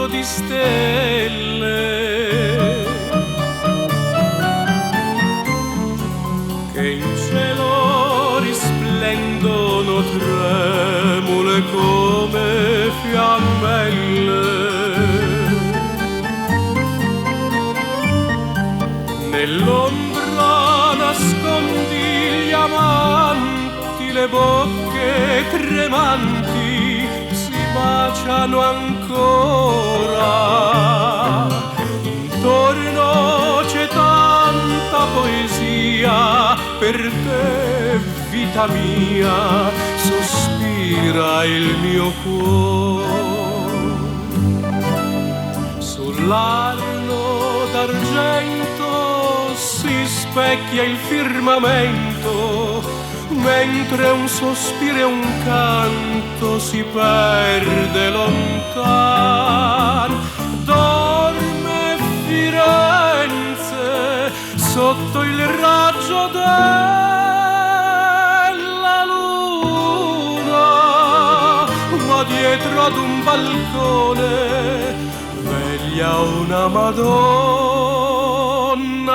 mondo di stelle che in cielo risplendono tremule come fiammelle. Nell'ombra nascondi gli amanti, le bocche tremanti si baciano ancora. Intorno c'è tanta poesia, per te vita mia sospira il mio cuore. Sull'arno d'argento si specchia il firmamento, mentre un sospiro e un canto si perde lontan. Dorme Firenze sotto il raggio della luna, ma dietro ad un balcone veglia una Madonna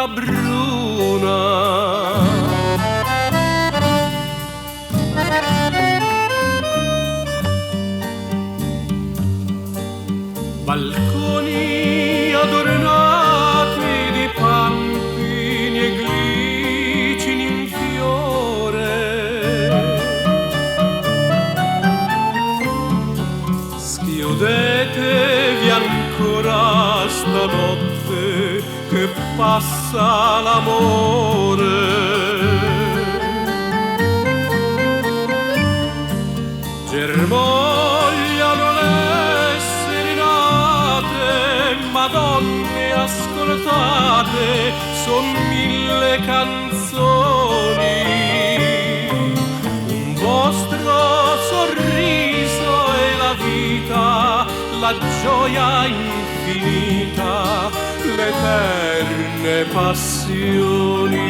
bruna. Balconi adornati di pampini e glicini in fiore, schiudetevi ancora stanotte che passa l'amore. Germogliano le serenate, Madonne ascoltate, son 1000 canzoni. Un vostro sorriso è la vita, la gioia infinita, le eterne passioni.